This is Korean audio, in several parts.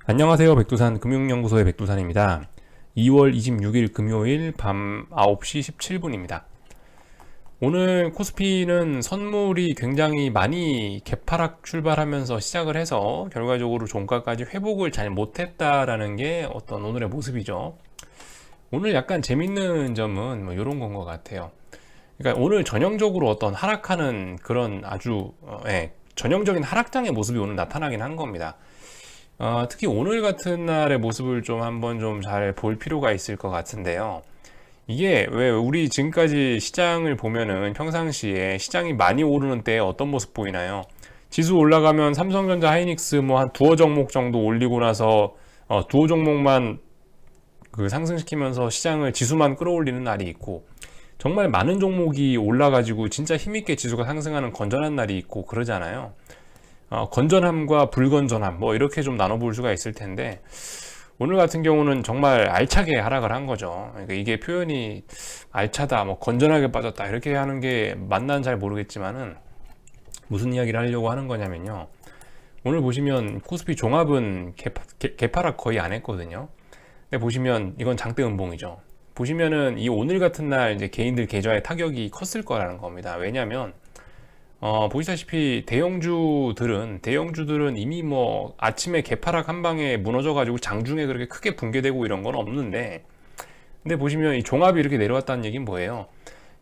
안녕하세요. 백두산 금융연구소의 백두산입니다. 2월 26일 금요일 밤 9시 17분입니다. 오늘 코스피는 선물이 굉장히 많이 개파락 출발하면서 시작을 해서 결과적으로 종가까지 회복을 잘 못했다라는 게 어떤 오늘의 모습이죠. 오늘 약간 재밌는 점은 이런 건 것 같아요. 그러니까 오늘 전형적으로 어떤 하락하는 그런 아주 전형적인 하락장의 모습이 오늘 나타나긴 한 겁니다. 특히 오늘 같은 날의 모습을 좀 한번 좀 잘 볼 필요가 있을 것 같은데요. 이게 왜 우리 지금까지 시장을 보면은 평상시에 시장이 많이 오르는 때 어떤 모습 보이나요? 지수 올라가면 삼성전자, 하이닉스 뭐 한 두어 종목 정도 올리고 나서 두어 종목만 그 상승시키면서 시장을 지수만 끌어올리는 날이 있고, 정말 많은 종목이 올라가지고 진짜 힘있게 지수가 상승하는 건전한 날이 있고 그러잖아요. 건전함과 불건전함 뭐 이렇게 좀 나눠볼 수가 있을 텐데, 오늘 같은 경우는 정말 알차게 하락을 한 거죠. 그러니까 이게 표현이 알차다, 뭐 건전하게 빠졌다 이렇게 하는 게 맞나는 잘 모르겠지만은 무슨 이야기를 하려고 하는 거냐면요. 오늘 보시면 코스피 종합은 개파락 거의 안 했거든요. 근데 보시면 이건 장대 음봉이죠. 보시면은 이 오늘 같은 날 이제 개인들 계좌에 타격이 컸을 거라는 겁니다. 왜냐면 보시다시피 대형주들은 이미 뭐 아침에 개파락 한 방에 무너져가지고 장중에 그렇게 크게 붕괴되고 이런 건 없는데, 근데 보시면 이 종합이 이렇게 내려왔다는 얘기는 뭐예요?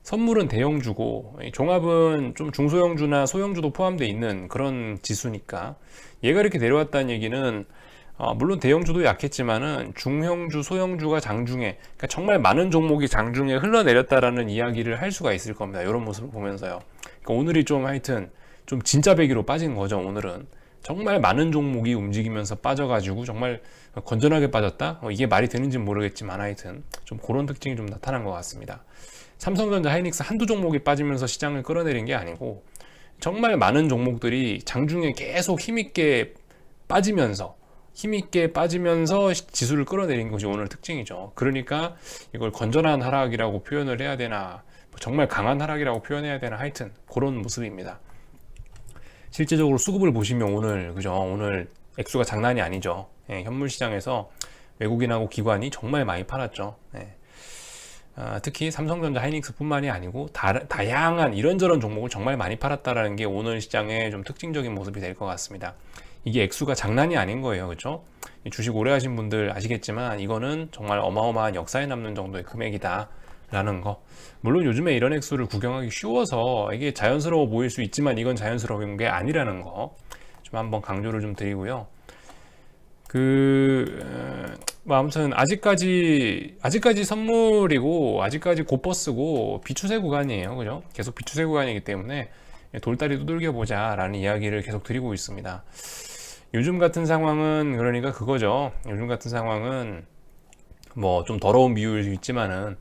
선물은 대형주고 이 종합은 좀 중소형주나 소형주도 포함되어 있는 그런 지수니까, 얘가 이렇게 내려왔다는 얘기는 물론 대형주도 약했지만은 중형주, 소형주가 장중에, 그러니까 정말 많은 종목이 장중에 흘러내렸다라는 이야기를 할 수가 있을 겁니다. 이런 모습을 보면서요. 그러니까 오늘이 좀 하여튼 좀 진짜 배기로 빠진 거죠. 오늘은 정말 많은 종목이 움직이면서 빠져가지고 정말 건전하게 빠졌다? 이게 말이 되는지는 모르겠지만 하여튼 좀 그런 특징이 좀 나타난 것 같습니다. 삼성전자, 하이닉스 한두 종목이 빠지면서 시장을 끌어내린 게 아니고, 정말 많은 종목들이 장중에 계속 힘있게 빠지면서 지수를 끌어내린 것이 오늘 특징이죠. 그러니까 이걸 건전한 하락이라고 표현을 해야 되나, 정말 강한 하락이라고 표현해야 되나, 하여튼 그런 모습입니다. 실제적으로 수급을 보시면 오늘 액수가 장난이 아니죠. 현물 시장에서 외국인하고 기관이 정말 많이 팔았죠. 특히 삼성전자, 하이닉스뿐만이 아니고 다양한 이런저런 종목을 정말 많이 팔았다라는 게 오늘 시장의 좀 특징적인 모습이 될 것 같습니다. 이게 액수가 장난이 아닌 거예요, 그렇죠? 주식 오래 하신 분들 아시겠지만 이거는 정말 어마어마한 역사에 남는 정도의 금액이다라는 거. 물론 요즘에 이런 액수를 구경하기 쉬워서 이게 자연스러워 보일 수 있지만 이건 자연스러운 게 아니라는 거 좀 한번 강조를 좀 드리고요. 뭐 아무튼 아직까지 선물이고 아직까지 곧버스고 비추세 구간이에요, 그죠? 계속 비추세 구간이기 때문에 돌다리 두들겨 보자라는 이야기를 계속 드리고 있습니다. 요즘 같은 상황은 그러니까 그거죠. 요즘 같은 상황은 뭐 좀 더러운 비유일 수 있지만은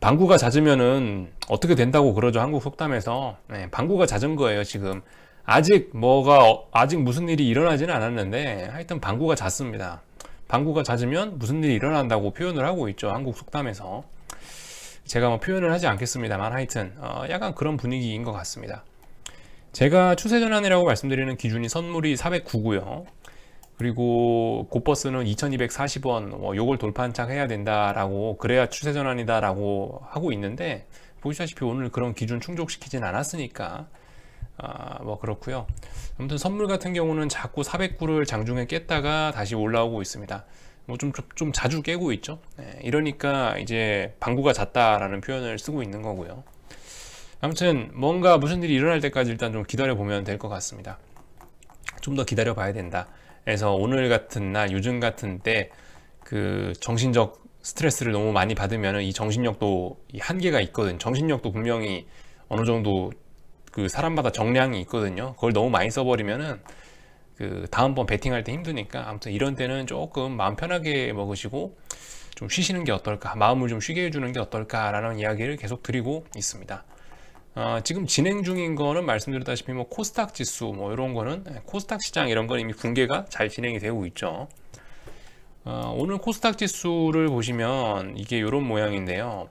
방구가 잦으면은 어떻게 된다고 그러죠. 한국 속담에서. 방구가 잦은 거예요, 지금. 아직 무슨 일이 일어나지는 않았는데 하여튼 방구가 잦습니다. 방구가 잦으면 무슨 일이 일어난다고 표현을 하고 있죠, 한국 속담에서. 제가 뭐 표현을 하지 않겠습니다만 하여튼 약간 그런 분위기인 것 같습니다. 제가 추세 전환이라고 말씀드리는 기준이 선물이 409고요. 그리고 곧버스는 2240원, 요걸 돌파한착 해야 된다라고, 그래야 추세 전환이다라고 하고 있는데, 보시다시피 오늘 그런 기준 충족시키진 않았으니까 뭐 그렇고요. 아무튼 선물 같은 경우는 자꾸 409를 장중에 깼다가 다시 올라오고 있습니다. 뭐 좀 자주 깨고 있죠. 이러니까 이제 방구가 잦다라는 표현을 쓰고 있는 거고요. 아무튼 뭔가 무슨 일이 일어날 때까지 일단 좀 기다려 보면 될 것 같습니다. 좀 더 기다려 봐야 된다. 그래서 오늘 같은 날, 요즘 같은 때 그 정신적 스트레스를 너무 많이 받으면 이 정신력도 이 한계가 있거든. 정신력도 분명히 어느 정도 그 사람마다 정량이 있거든요. 그걸 너무 많이 써버리면은 그 다음번 베팅할 때 힘드니까, 아무튼 이런 때는 조금 마음 편하게 먹으시고 좀 쉬시는 게 어떨까, 마음을 좀 쉬게 해주는 게 어떨까라는 이야기를 계속 드리고 있습니다. 지금 진행 중인 거는 말씀드렸다시피 뭐 코스닥 지수 뭐 이런 거는, 코스닥 시장 이런 건 이미 붕괴가 잘 진행이 되고 있죠. 오늘 코스닥 지수를 보시면 이게 이런 모양인데요.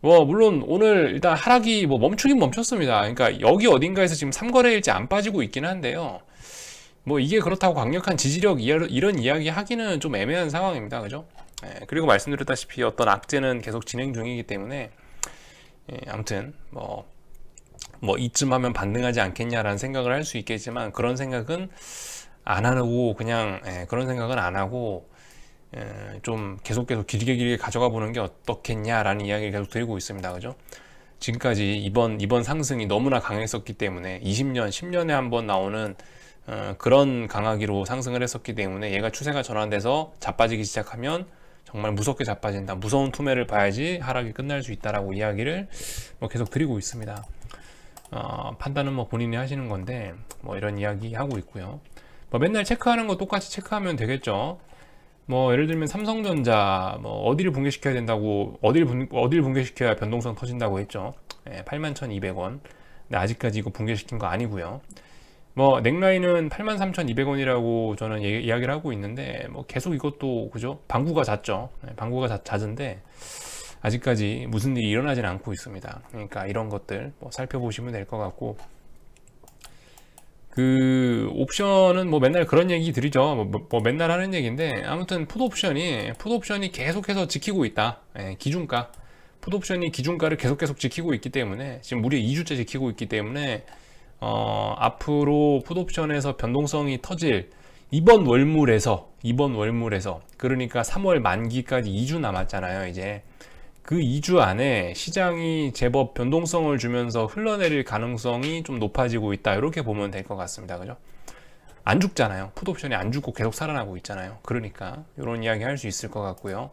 뭐 물론 오늘 일단 하락이 뭐 멈추긴 멈췄습니다. 그러니까 여기 어딘가에서 지금 삼거래일지 안 빠지고 있긴 한데요. 뭐 이게 그렇다고 강력한 지지력 이런 이야기 하기는 좀 애매한 상황입니다. 그죠? 그리고 말씀드렸다시피 어떤 악재는 계속 진행 중이기 때문에 아무튼 뭐 이쯤 하면 반등하지 않겠냐라는 생각을 할 수 있겠지만 그런 생각은 안 하고 그냥 그런 생각은 안 하고 좀 계속 길게 가져가 보는 게 어떻겠냐라는 이야기를 계속 드리고 있습니다. 그죠? 지금까지 이번 상승이 너무나 강했었기 때문에 20년, 10년에 한 번 나오는 그런 강하기로 상승을 했었기 때문에 얘가 추세가 전환돼서 자빠지기 시작하면 정말 무섭게 자빠진다. 무서운 투매를 봐야지 하락이 끝날 수 있다라고 이야기를 뭐 계속 드리고 있습니다. 판단은 뭐 본인이 하시는 건데 뭐 이런 이야기 하고 있고요. 뭐 맨날 체크하는 거 똑같이 체크하면 되겠죠. 뭐 예를 들면 삼성전자 뭐 어디를 붕괴시켜야 된다고 어디를 붕괴시켜야 변동성 터진다고 했죠. 81,200원. 근데 아직까지 이거 붕괴시킨 거 아니고요. 뭐 넥라인은 83,200원이라고 저는 이야기를 하고 있는데 뭐 계속 이것도 그죠? 방구가 잦죠. 방구가 잦은데 아직까지 무슨 일이 일어나진 않고 있습니다. 그러니까 이런 것들 뭐 살펴보시면 될 것 같고, 그 옵션은 뭐 맨날 그런 얘기 드리죠. 뭐 맨날 하는 얘기인데 아무튼 풋옵션이 계속해서 지키고 있다. 기준가 풋옵션이 기준가를 계속 지키고 있기 때문에 지금 무려 2주째 지키고 있기 때문에 앞으로 풋옵션에서 변동성이 터질 이번 월물에서 그러니까 3월 만기까지 2주 남았잖아요. 이제 그 2주 안에 시장이 제법 변동성을 주면서 흘러내릴 가능성이 좀 높아지고 있다. 이렇게 보면 될 것 같습니다. 그죠? 안 죽잖아요. 풋옵션이 안 죽고 계속 살아나고 있잖아요. 그러니까 이런 이야기 할 수 있을 것 같고요.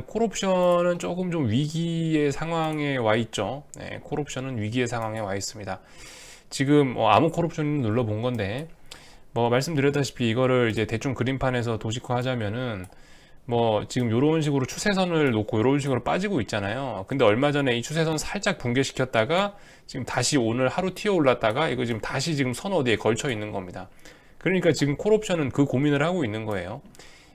콜옵션은 조금 좀 위기의 상황에 와 있죠. 콜옵션은 위기의 상황에 와 있습니다. 지금 아무 콜옵션을 눌러본 건데 뭐 말씀드렸다시피 이거를 이제 대충 그림판에서 도식화 하자면은 뭐 지금 이런 식으로 추세선을 놓고 이런 식으로 빠지고 있잖아요. 근데 얼마 전에 이 추세선 살짝 붕괴시켰다가 지금 다시 오늘 하루 튀어 올랐다가 이거 지금 다시 지금 선 어디에 걸쳐 있는 겁니다. 그러니까 지금 콜옵션은 그 고민을 하고 있는 거예요.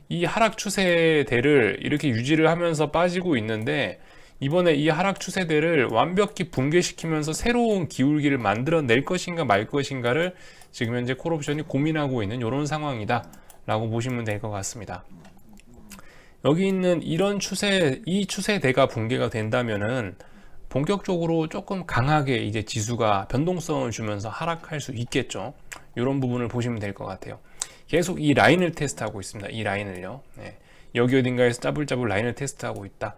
이 하락 추세대를 이렇게 유지를 하면서 빠지고 있는데 이번에 이 하락 추세대를 완벽히 붕괴시키면서 새로운 기울기를 만들어낼 것인가 말 것인가를 지금 현재 콜옵션이 고민하고 있는 이런 상황이다 라고 보시면 될 것 같습니다. 여기 있는 이 추세대가 붕괴가 된다면은 본격적으로 조금 강하게 이제 지수가 변동성을 주면서 하락할 수 있겠죠. 이런 부분을 보시면 될 것 같아요. 계속 이 라인을 테스트하고 있습니다. 이 라인을요. 여기 어딘가에서 짜불짜불 라인을 테스트하고 있다.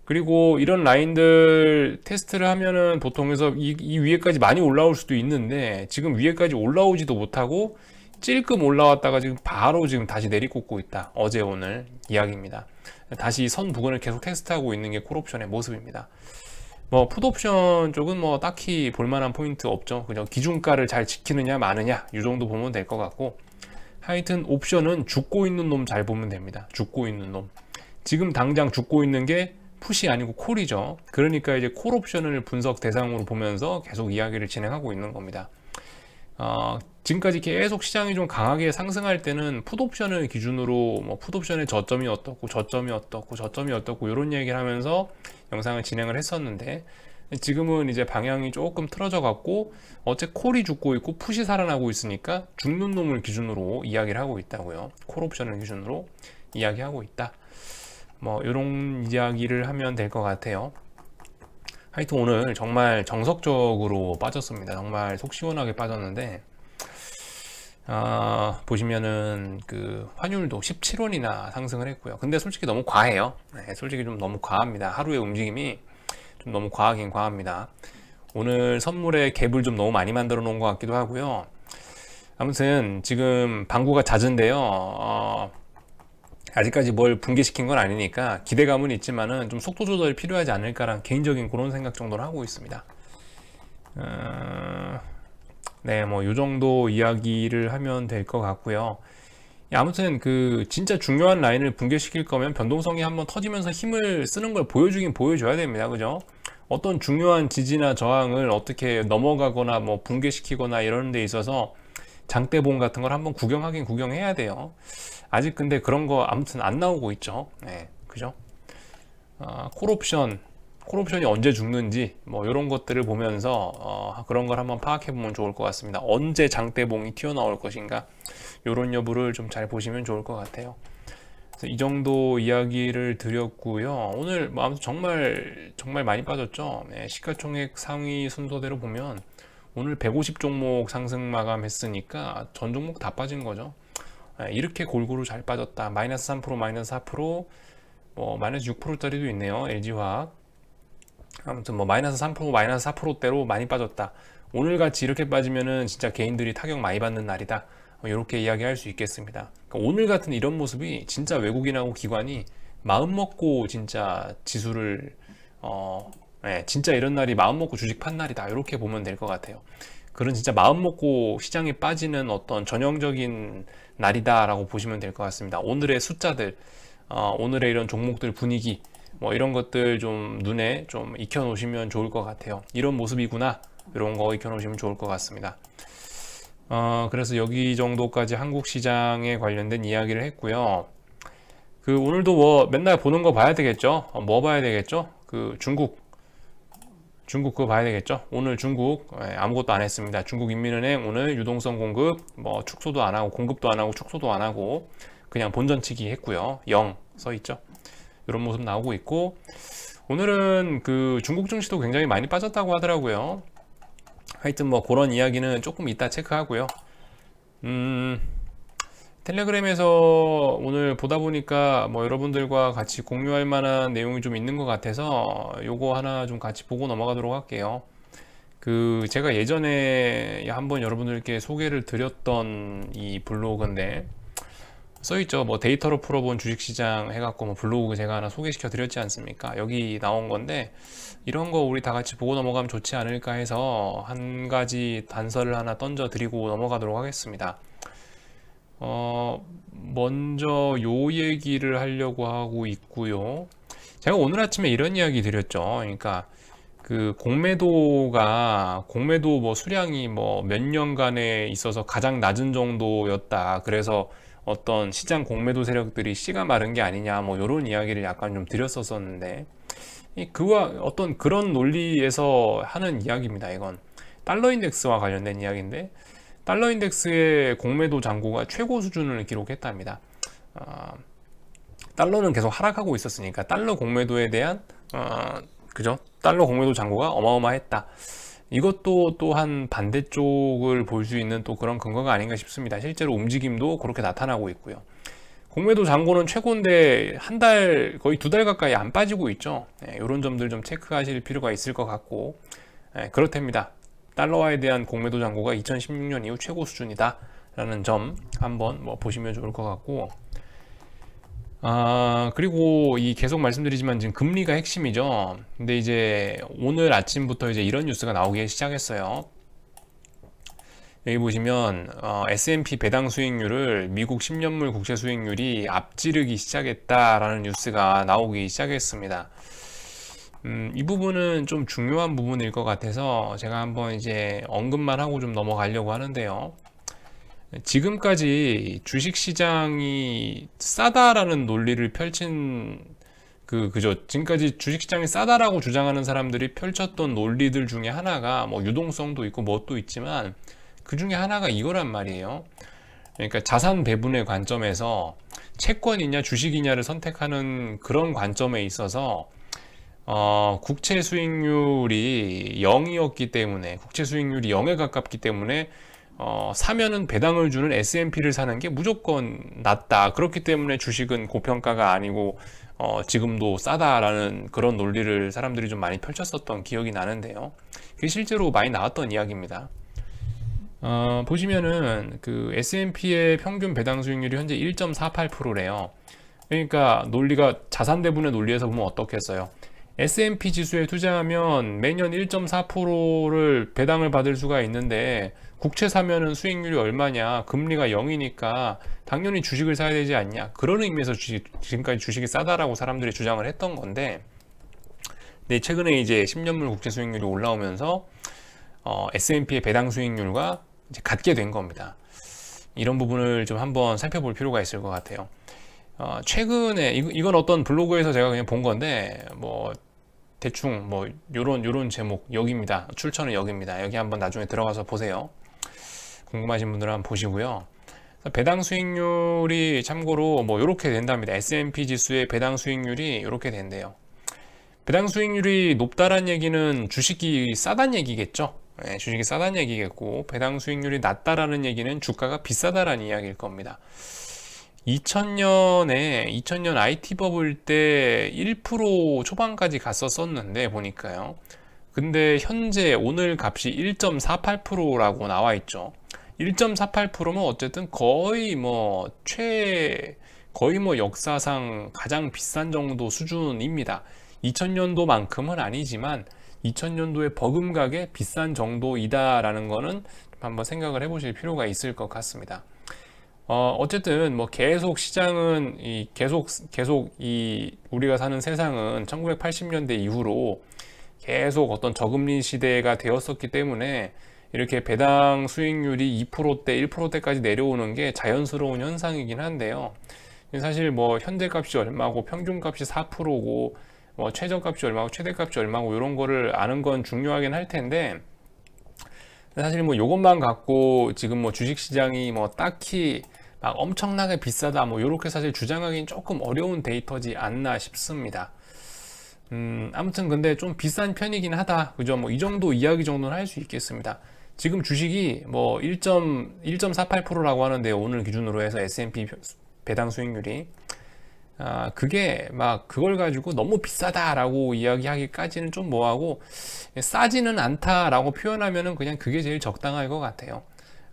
그리고 이런 라인들 테스트를 하면은 보통 해서 이 위에까지 많이 올라올 수도 있는데 지금 위에까지 올라오지도 못하고 찔끔 올라왔다가 지금 바로 지금 다시 내리꽂고 있다. 어제 오늘 이야기입니다. 다시 선 부근을 계속 테스트하고 있는 게 콜옵션의 모습입니다. 뭐 풋옵션 쪽은 뭐 딱히 볼만한 포인트 없죠. 그냥 기준가를 잘 지키느냐 마느냐 이 정도 보면 될 것 같고, 하여튼 옵션은 죽고 있는 놈 잘 보면 됩니다. 죽고 있는 놈. 지금 당장 죽고 있는 게 풋이 아니고 콜이죠. 그러니까 이제 콜옵션을 분석 대상으로 보면서 계속 이야기를 진행하고 있는 겁니다. 지금까지 계속 시장이 좀 강하게 상승할 때는 풋옵션을 기준으로 뭐 풋옵션의 저점이 어떻고 이런 얘기를 하면서 영상을 진행을 했었는데, 지금은 이제 방향이 조금 틀어져 갖고 어째 콜이 죽고 있고 풋이 살아나고 있으니까 죽는 놈을 기준으로 이야기를 하고 있다고요. 콜옵션을 기준으로 이야기하고 있다. 뭐 이런 이야기를 하면 될 것 같아요. 하여튼 오늘 정말 정석적으로 빠졌습니다. 정말 속 시원하게 빠졌는데, 보시면은 그 환율도 17원이나 상승을 했고요. 근데 솔직히 너무 과해요. 솔직히 좀 너무 과합니다. 하루의 움직임이 좀 너무 과하긴 과합니다. 오늘 선물에 갭을 좀 너무 많이 만들어 놓은 것 같기도 하고요. 아무튼 지금 방구가 잦은데요. 아직까지 뭘 붕괴시킨 건 아니니까 기대감은 있지만은 좀 속도 조절이 필요하지 않을까라는 개인적인 그런 생각 정도를 하고 있습니다. 네, 뭐 요 정도 이야기를 하면 될 것 같고요. 아무튼 그 진짜 중요한 라인을 붕괴시킬 거면 변동성이 한번 터지면서 힘을 쓰는 걸 보여주긴 보여줘야 됩니다. 그죠? 어떤 중요한 지지나 저항을 어떻게 넘어가거나 뭐 붕괴시키거나 이런 데 있어서 장대봉 같은 걸 한번 구경하긴 구경해야 돼요. 아직 근데 그런 거 아무튼 안 나오고 있죠. 네, 그죠? 콜옵션이 언제 죽는지 뭐 이런 것들을 보면서 그런 걸 한번 파악해 보면 좋을 것 같습니다. 언제 장대봉이 튀어나올 것인가, 이런 여부를 좀 잘 보시면 좋을 것 같아요. 그래서 이 정도 이야기를 드렸고요. 오늘 뭐 아무튼 정말 많이 빠졌죠. 네, 시가총액 상위 순서대로 보면 오늘 150 종목 상승 마감했으니까 전 종목 다 빠진 거죠. 네, 이렇게 골고루 잘 빠졌다. 마이너스 3%, 마이너스 4%, 뭐 마이너스 6%짜리도 있네요. LG화학. 아무튼 뭐 마이너스 3%, 마이너스 4%대로 많이 빠졌다. 오늘같이 이렇게 빠지면은 진짜 개인들이 타격 많이 받는 날이다. 이렇게 이야기할 수 있겠습니다. 그러니까 오늘 같은 이런 모습이 진짜 외국인하고 기관이 마음 먹고 진짜 지수를 진짜 이런 날이 마음 먹고 주식 판 날이다. 이렇게 보면 될 것 같아요. 그런 진짜 마음 먹고 시장에 빠지는 어떤 전형적인 날이다라고 보시면 될 것 같습니다. 오늘의 숫자들, 오늘의 이런 종목들 분위기, 뭐 이런 것들 좀 눈에 좀 익혀 놓으시면 좋을 것 같아요. 이런 모습이구나, 이런 거 익혀 놓으시면 좋을 것 같습니다. 그래서 여기 정도까지 한국 시장에 관련된 이야기를 했고요. 그 오늘도 뭐 맨날 보는 거 봐야 되겠죠. 뭐 봐야 되겠죠? 그 중국 그거 봐야 되겠죠. 오늘 중국 아무것도 안 했습니다. 중국인민은행 오늘 유동성 공급 뭐 축소도 안 하고, 공급도 안 하고, 축소도 안 하고 그냥 본전치기 했고요. 0 써 있죠. 이런 모습 나오고 있고, 오늘은 그 중국 증시도 굉장히 많이 빠졌다고 하더라고요. 하여튼 뭐 그런 이야기는 조금 이따 체크하고요. 텔레그램에서 오늘 보다 보니까 뭐 여러분들과 같이 공유할 만한 내용이 좀 있는 것 같아서 요거 하나 좀 같이 보고 넘어가도록 할게요. 그 제가 예전에 한번 여러분들께 소개를 드렸던 이 블로그인데, 써있죠. 뭐 데이터로 풀어본 주식시장 해갖고 뭐 블로그 제가 하나 소개시켜 드렸지 않습니까? 여기 나온 건데, 이런 거 우리 다 같이 보고 넘어가면 좋지 않을까 해서 한 가지 단서를 하나 던져 드리고 넘어가도록 하겠습니다. 먼저 요 얘기를 하려고 하고 있고요. 제가 오늘 아침에 이런 이야기 드렸죠. 그러니까 그 공매도 뭐 수량이 뭐 몇 년간에 있어서 가장 낮은 정도였다. 그래서 어떤 시장 공매도 세력들이 씨가 마른 게 아니냐, 뭐 이런 이야기를 약간 좀 드렸었는데, 그와 어떤 그런 논리에서 하는 이야기입니다. 이건 달러 인덱스와 관련된 이야기인데, 달러 인덱스의 공매도 잔고가 최고 수준을 기록했답니다. 달러는 계속 하락하고 있었으니까 달러 공매도에 대한 그죠? 달러 공매도 잔고가 어마어마했다. 이것도 또한 반대쪽을 볼 수 있는 또 그런 근거가 아닌가 싶습니다. 실제로 움직임도 그렇게 나타나고 있고요. 공매도 잔고는 최고인데 한 달, 거의 2달 가까이 안 빠지고 있죠. 이런 점들 좀 체크하실 필요가 있을 것 같고, 그렇답니다. 달러화에 대한 공매도 잔고가 2016년 이후 최고 수준이다 라는 점 한번 뭐 보시면 좋을 것 같고, 그리고 이 계속 말씀드리지만 지금 금리가 핵심이죠. 근데 이제 오늘 아침부터 이제 이런 뉴스가 나오기 시작했어요. 여기 보시면 S&P 배당 수익률을 미국 10년물 국채 수익률이 앞지르기 시작했다라는 뉴스가 나오기 시작했습니다. 이 부분은 좀 중요한 부분일 것 같아서 제가 한번 이제 언급만 하고 좀 넘어가려고 하는데요. 지금까지 주식시장이 싸다라는 논리를 펼친 그죠. 지금까지 주식시장이 싸다라고 주장하는 사람들이 펼쳤던 논리들 중에 하나가 뭐 유동성도 있고 뭣도 있지만, 그 중에 하나가 이거란 말이에요. 그러니까 자산 배분의 관점에서 채권이냐 주식이냐를 선택하는 그런 관점에 있어서 국채 수익률이 0이었기 때문에, 국채 수익률이 0에 가깝기 때문에 사면은 배당을 주는 S&P를 사는 게 무조건 낫다. 그렇기 때문에 주식은 고평가가 아니고 지금도 싸다라는 그런 논리를 사람들이 좀 많이 펼쳤었던 기억이 나는데요. 그게 실제로 많이 나왔던 이야기입니다. 보시면은 그 S&P의 평균 배당 수익률이 현재 1.48%래요. 그러니까 논리가 자산 배분의 논리에서 보면 어떻겠어요? S&P 지수에 투자하면 매년 1.4%를 배당을 받을 수가 있는데, 국채 사면은 수익률이 얼마냐? 금리가 0이니까 당연히 주식을 사야 되지 않냐? 그런 의미에서 지금까지 주식이 싸다라고 사람들이 주장을 했던 건데, 근데 최근에 이제 10년물 국채 수익률이 올라오면서 S&P의 배당 수익률과 이제 같게 된 겁니다. 이런 부분을 좀 한번 살펴볼 필요가 있을 것 같아요. 최근에 이건 어떤 블로그에서 제가 그냥 본 건데, 뭐 대충 뭐 요런 제목 여기입니다. 출처는 여기입니다. 여기 한번 나중에 들어가서 보세요. 궁금하신 분들은 한번 보시고요. 배당 수익률이 참고로 뭐 이렇게 된답니다. S&P 지수의 배당 수익률이 이렇게 된대요. 배당 수익률이 높다란 얘기는 주식이 싸단 얘기겠죠. 네, 주식이 싸단 얘기겠고, 배당 수익률이 낮다라는 얘기는 주가가 비싸다라는 이야기일 겁니다. 2000년 IT 버블 때 1% 초반까지 갔었었는데 보니까요. 근데 현재 오늘 값이 1.48%라고 나와 있죠. 1.48%면 어쨌든 거의 뭐 역사상 가장 비싼 정도 수준입니다. 2000년도만큼은 아니지만 2000년도에 버금가게 비싼 정도이다라는 거는 한번 생각을 해보실 필요가 있을 것 같습니다. 어쨌든 뭐 계속 시장은 계속 우리가 사는 세상은 1980년대 이후로 계속 어떤 저금리 시대가 되었었기 때문에 이렇게 배당 수익률이 2%대, 1%대까지 내려오는 게 자연스러운 현상이긴 한데요. 사실 뭐 현재값이 얼마고 평균값이 4%고 뭐 최저값이 얼마고 최대값이 얼마고 이런 거를 아는 건 중요하긴 할 텐데, 사실 뭐 요것만 갖고 지금 뭐 주식시장이 뭐 딱히 막 엄청나게 비싸다 뭐 요렇게 사실 주장하기는 조금 어려운 데이터지 않나 싶습니다. 아무튼 근데 좀 비싼 편이긴 하다, 그죠? 뭐 이 정도 이야기 정도는 할 수 있겠습니다. 지금 주식이 뭐 1.48%라고 하는데, 오늘 기준으로 해서 S&P 배당 수익률이 그게 막 그걸 가지고 너무 비싸다라고 이야기하기까지는 좀 뭐하고, 싸지는 않다라고 표현하면은 그냥 그게 제일 적당할 것 같아요.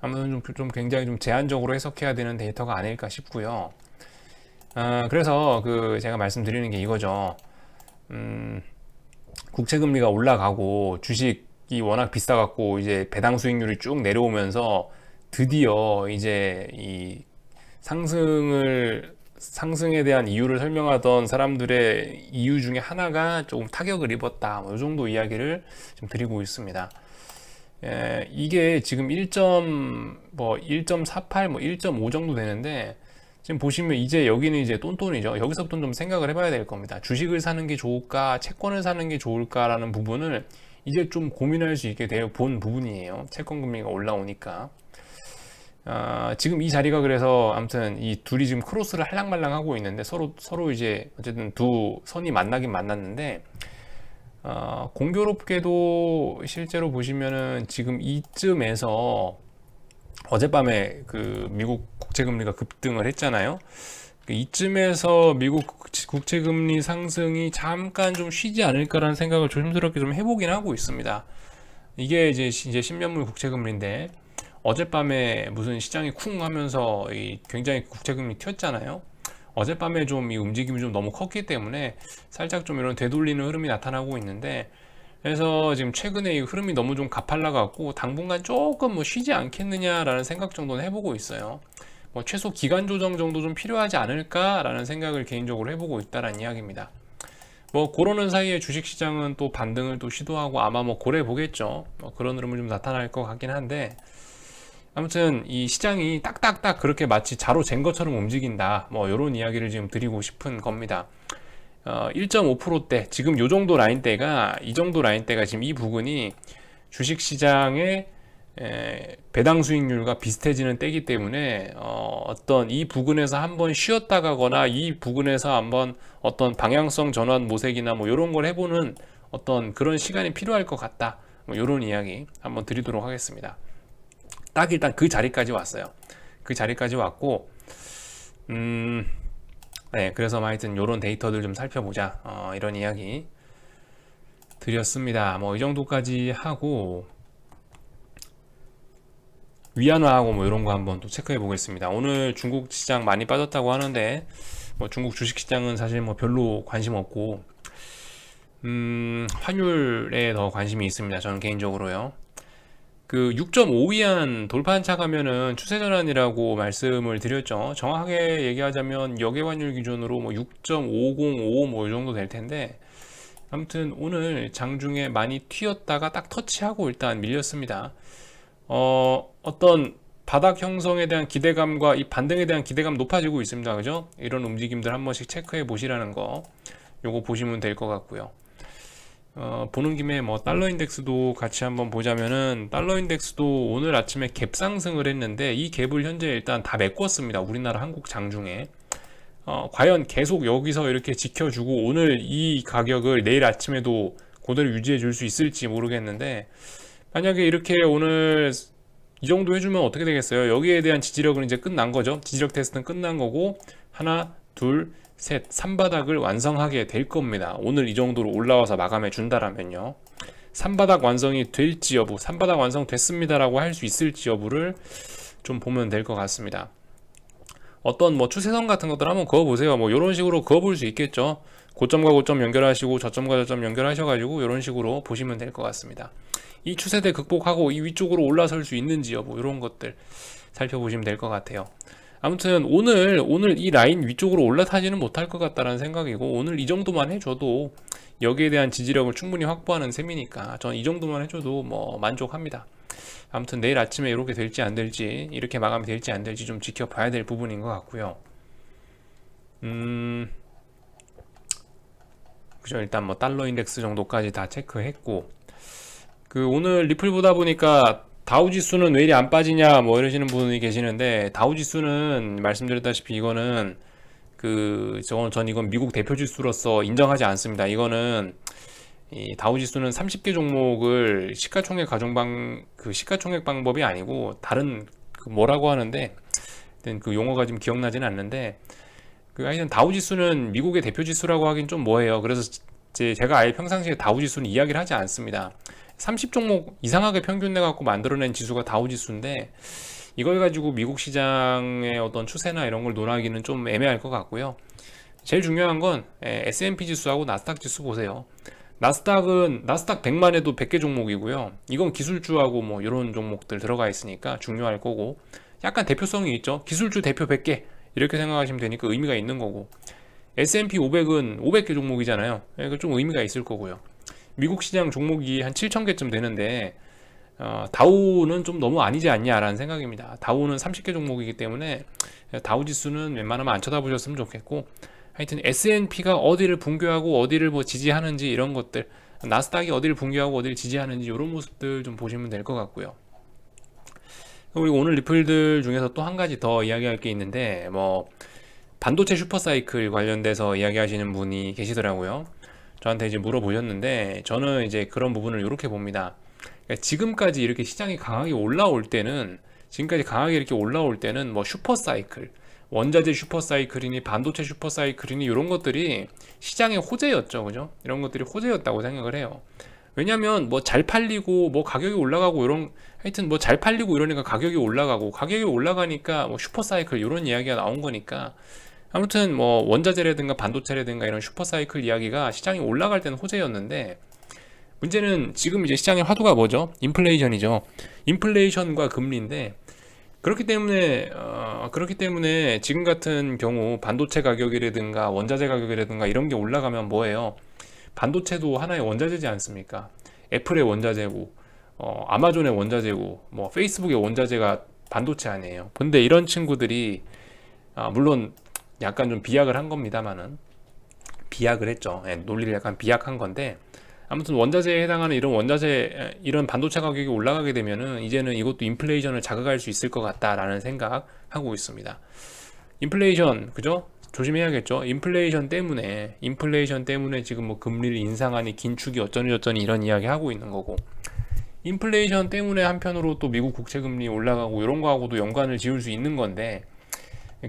아무튼 좀 굉장히 좀 제한적으로 해석해야 되는 데이터가 아닐까 싶고요. 그래서 제가 말씀드리는 게 이거죠. 국채금리가 올라가고 주식이 워낙 비싸갖고 이제 배당 수익률이 쭉 내려오면서 드디어 이제 이 상승에 대한 이유를 설명하던 사람들의 이유 중에 하나가 조금 타격을 입었다, 뭐 이 정도 이야기를 좀 드리고 있습니다. 이게 지금 1.48, 뭐 1.5 정도 되는데, 지금 보시면 이제 여기는 이제 똔똔이죠. 여기서부터 좀 생각을 해봐야 될 겁니다. 주식을 사는 게 좋을까, 채권을 사는 게 좋을까라는 부분을 이제 좀 고민할 수 있게 되어 본 부분이에요. 채권 금리가 올라오니까. 지금 이 자리가, 그래서 아무튼 이 둘이 지금 크로스를 할랑말랑 하고 있는데, 서로 이제 어쨌든 두 선이 만나긴 만났는데, 공교롭게도 실제로 보시면은 지금 이쯤에서 어젯밤에 미국 국채금리가 급등을 했잖아요. 이쯤에서 미국 국채금리 상승이 잠깐 좀 쉬지 않을까라는 생각을 조심스럽게 좀 해보긴 하고 있습니다. 이게 이제 10년물 국채금리인데, 어젯밤에 무슨 시장이 쿵 하면서 굉장히 국채금리 튀었잖아요. 어젯밤에 좀 이 움직임이 좀 너무 컸기 때문에 살짝 좀 이런 되돌리는 흐름이 나타나고 있는데, 그래서 지금 최근에 이 흐름이 너무 좀 가팔라 갖고 당분간 조금 뭐 쉬지 않겠느냐라는 생각 정도는 해보고 있어요. 뭐 최소 기간 조정 정도 좀 필요하지 않을까라는 생각을 개인적으로 해보고 있다라는 이야기입니다. 뭐 그러는 사이에 주식시장은 또 반등을 또 시도하고 아마 뭐 고래 보겠죠. 뭐 그런 흐름을 좀 나타날 것 같긴 한데, 아무튼 이 시장이 딱딱딱 그렇게 마치 자로 잰 것처럼 움직인다, 뭐 이런 이야기를 지금 드리고 싶은 겁니다. 1.5%대, 지금 요 정도 라인대가, 이 정도 라인대가 지금 이 부분이 주식시장의 배당 수익률과 비슷해지는 때이기 때문에 어떤 이 부분에서 한번 쉬었다 가거나 이 부분에서 한번 어떤 방향성 전환 모색이나 뭐 이런 걸 해보는 어떤 그런 시간이 필요할 것 같다, 뭐 이런 이야기 한번 드리도록 하겠습니다. 딱 일단 그 자리까지 왔어요. 그 자리까지 왔고, 네, 그래서 하여튼 요런 데이터들 좀 살펴보자, 이런 이야기 드렸습니다. 뭐 이 정도까지 하고 위안화하고 뭐 이런 거 한번 또 체크해 보겠습니다. 오늘 중국 시장 많이 빠졌다고 하는데, 뭐 중국 주식 시장은 사실 뭐 별로 관심 없고, 환율에 더 관심이 있습니다. 저는 개인적으로요. 6.5위안 돌파한차 가면은 추세 전환이라고 말씀을 드렸죠. 정확하게 얘기하자면 역외 환율 기준으로 뭐 6.5055 뭐 이 정도 될 텐데, 아무튼 오늘 장중에 많이 튀었다가 딱 터치하고 일단 밀렸습니다. 어떤 바닥 형성에 대한 기대감과 이 반등에 대한 기대감 높아지고 있습니다. 그죠? 이런 움직임들 한 번씩 체크해 보시라는 거, 요거 보시면 될 것 같고요. 보는 김에 뭐 달러 인덱스도 같이 한번 보자면은 달러 인덱스도 오늘 아침에 갭 상승을 했는데 이 갭을 현재 일단 다 메꿨습니다. 우리나라 한국 장중에. 과연 계속 여기서 이렇게 지켜주고 오늘 이 가격을 내일 아침에도 그대로 유지해 줄 수 있을지 모르겠는데, 만약에 이렇게 오늘 이 정도 해주면 어떻게 되겠어요? 여기에 대한 지지력은 이제 끝난 거죠. 지지력 테스트는 끝난 거고, 하나, 둘, 셋, 3바닥을 완성하게 될 겁니다. 오늘 이 정도로 올라와서 마감해 준다라면요. 3바닥 완성이 될지 여부, 3바닥 완성됐습니다라고 할 수 있을지 여부를 좀 보면 될 것 같습니다. 어떤 뭐 추세선 같은 것들 한번 그어보세요. 뭐 이런 식으로 그어볼 수 있겠죠. 고점과 고점 연결하시고 저점과 저점 연결하셔가지고 이런 식으로 보시면 될 것 같습니다. 이 추세대 극복하고 이 위쪽으로 올라설 수 있는지 여부, 이런 것들 살펴보시면 될 것 같아요. 아무튼 오늘 이 라인 위쪽으로 올라타지는 못할 것 같다는 생각이고, 오늘 이 정도만 해줘도 여기에 대한 지지력을 충분히 확보하는 셈이니까 저는 이 정도만 해줘도 뭐 만족합니다. 아무튼 내일 아침에 이렇게 될지 안 될지, 이렇게 마감이 될지 안 될지 좀 지켜봐야 될 부분인 것 같고요. 그죠. 일단 뭐 달러 인덱스 정도까지 다 체크했고, 오늘 리플 보다 보니까 다우 지수는 왜 이리 안 빠지냐 뭐 이러시는 분이 계시는데, 다우 지수는 말씀드렸다시피 이거는 전 이건 미국 대표 지수로서 인정하지 않습니다. 이거는 이 다우 지수는 30개 종목을 시가총액 시가총액 방법이 아니고 다른 뭐라고 하는데, 그 용어가 지금 기억나지는 않는데, 하여튼 다우 지수는 미국의 대표 지수라고 하긴 좀 뭐해요. 그래서 제가 아예 평상시에 다우 지수는 이야기를 하지 않습니다. 30종목 이상하게 평균 내갖고 만들어낸 지수가 다우 지수인데, 이걸 가지고 미국 시장의 어떤 추세나 이런 걸 논하기는 좀 애매할 것 같고요. 제일 중요한 건 S&P 지수하고 나스닥 지수 보세요. 나스닥 100만 해도 100개 종목이고요. 이건 기술주하고 뭐 이런 종목들 들어가 있으니까 중요할 거고, 약간 대표성이 있죠. 기술주 대표 100개 이렇게 생각하시면 되니까 의미가 있는 거고, S&P 500은 500개 종목이잖아요. 그러니까 좀 의미가 있을 거고요. 미국 시장 종목이 한 7,000개쯤 되는데 다우는 좀 너무 아니지 않냐라는 생각입니다. 다우는 30개 종목이기 때문에 다우 지수는 웬만하면 안 쳐다보셨으면 좋겠고, 하여튼 S&P가 어디를 붕괴하고 어디를 뭐 지지하는지 이런 것들, 나스닥이 어디를 붕괴하고 어디를 지지하는지 이런 모습들 좀 보시면 될 것 같고요. 그리고 오늘 리플들 중에서 또 한 가지 더 이야기할 게 있는데, 뭐 반도체 슈퍼사이클 관련돼서 이야기하시는 분이 계시더라고요. 저한테 이제 물어보셨는데, 저는 이제 그런 부분을 이렇게 봅니다. 그러니까 지금까지 이렇게 시장이 강하게 올라올 때는, 뭐 슈퍼사이클, 원자재 슈퍼사이클이니 반도체 슈퍼사이클이니 이런 것들이 시장의 호재였죠. 그죠? 이런 것들이 호재였다고 생각을 해요. 왜냐면 뭐 잘 팔리고 뭐 가격이 올라가고 하여튼 뭐 잘 팔리고 이러니까 가격이 올라가고, 가격이 올라가니까 뭐 슈퍼사이클 이런 이야기가 나온 거니까, 아무튼 뭐 원자재라든가 반도체라든가 이런 슈퍼사이클 이야기가 시장이 올라갈 때는 호재였는데, 문제는 지금 이제 시장의 화두가 뭐죠? 인플레이션이죠. 인플레이션과 금리인데, 그렇기 때문에 지금 같은 경우 반도체 가격이라든가 원자재 가격이라든가 이런 게 올라가면 뭐예요? 반도체도 하나의 원자재지 않습니까? 애플의 원자재고, 아마존의 원자재고, 뭐 페이스북의 원자재가 반도체 아니에요. 근데 이런 친구들이 물론 약간 좀 비약을 한 겁니다만은, 비약을 했죠. 논리를 약간 비약한 건데, 아무튼 원자재에 해당하는 이런 반도체 가격이 올라가게 되면은 이제는 이것도 인플레이션을 자극할 수 있을 것 같다라는 생각하고 있습니다. 인플레이션, 그죠? 조심해야겠죠. 인플레이션 때문에 지금 뭐 금리를 인상하니 긴축이 어쩌니 저쩌니 이런 이야기 하고 있는 거고, 인플레이션 때문에 한편으로 또 미국 국채 금리 올라가고 이런 거하고도 연관을 지을 수 있는 건데,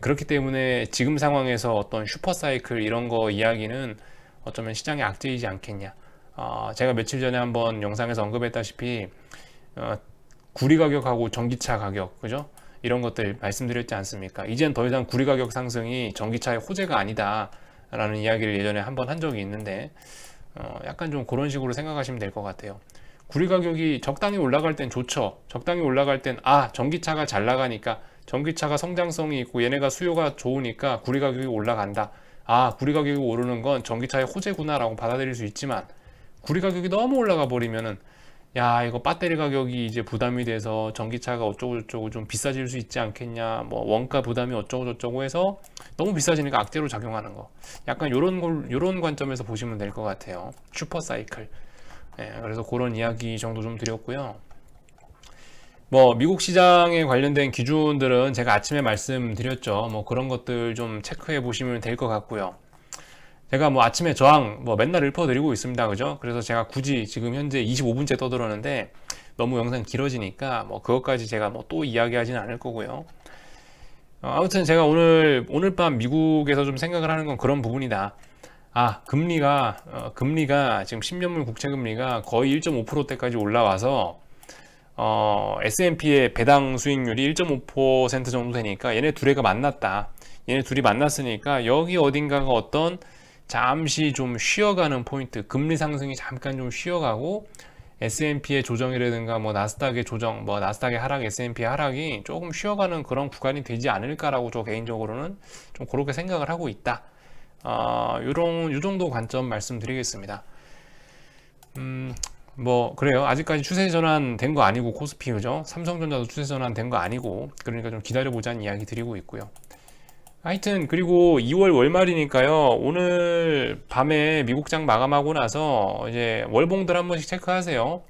그렇기 때문에 지금 상황에서 어떤 슈퍼사이클 이런 거 이야기는 어쩌면 시장의 악재이지 않겠냐. 제가 며칠 전에 한번 영상에서 언급했다시피 구리 가격하고 전기차 가격, 그죠? 이런 것들 말씀드렸지 않습니까? 이젠 더 이상 구리 가격 상승이 전기차의 호재가 아니다 라는 이야기를 예전에 한번 한 적이 있는데, 약간 좀 그런 식으로 생각하시면 될 것 같아요. 구리 가격이 적당히 올라갈 땐 좋죠. 적당히 올라갈 땐 전기차가 잘 나가니까, 전기차가 성장성이 있고 얘네가 수요가 좋으니까 구리 가격이 올라간다. 구리 가격이 오르는 건 전기차의 호재구나 라고 받아들일 수 있지만, 구리 가격이 너무 올라가 버리면은 이거 배터리 가격이 이제 부담이 돼서 전기차가 어쩌고저쩌고 좀 비싸질 수 있지 않겠냐, 뭐 원가 부담이 어쩌고저쩌고 해서 너무 비싸지니까 악재로 작용하는 거, 약간 요런 관점에서 보시면 될 것 같아요. 슈퍼사이클. 그래서 그런 이야기 정도 좀 드렸고요. 뭐 미국 시장에 관련된 기준들은 제가 아침에 말씀드렸죠. 뭐 그런 것들 좀 체크해 보시면 될 것 같고요. 제가 뭐 아침에 저항 뭐 맨날 읊어드리고 있습니다. 그죠? 그래서 제가 굳이 지금 현재 25분째 떠들었는데 너무 영상 길어지니까 뭐 그것까지 제가 뭐 또 이야기하지는 않을 거고요. 아무튼 제가 오늘 밤 미국에서 좀 생각을 하는 건 그런 부분이다. 금리가 지금 10년물 국채 금리가 거의 1.5%대까지 올라와서 S&P의 배당 수익률이 1.5% 정도 되니까 얘네 둘이가 만났다. 얘네 둘이 만났으니까 여기 어딘가가 어떤 잠시 좀 쉬어가는 포인트, 금리 상승이 잠깐 좀 쉬어가고 S&P의 조정이라든가 뭐 나스닥의 조정, 뭐 나스닥의 하락, S&P의 하락이 조금 쉬어가는 그런 구간이 되지 않을까라고 저 개인적으로는 좀 그렇게 생각을 하고 있다. 요 정도 관점 말씀드리겠습니다. 뭐 그래요. 아직까지 추세 전환 된 거 아니고 코스피 그죠? 삼성전자도 추세 전환 된 거 아니고 그러니까 좀 기다려보자는 이야기 드리고 있고요. 하여튼 그리고 2월 월말이니까요. 오늘 밤에 미국장 마감하고 나서 이제 월봉들 한 번씩 체크하세요.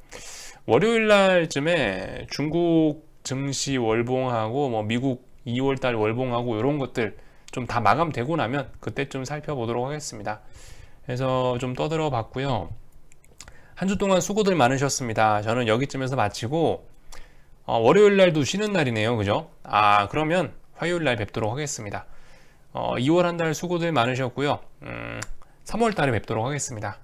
월요일 날쯤에 중국 증시 월봉하고 뭐 미국 2월 달 월봉하고 이런 것들 좀 다 마감되고 나면 그때쯤 살펴보도록 하겠습니다. 그래서 좀 떠들어 봤고요. 한 주 동안 수고들 많으셨습니다. 저는 여기쯤에서 마치고 월요일 날도 쉬는 날이네요. 그죠? 그러면 화요일 날 뵙도록 하겠습니다. 2월 한 달 수고들 많으셨고요. 3월 달에 뵙도록 하겠습니다.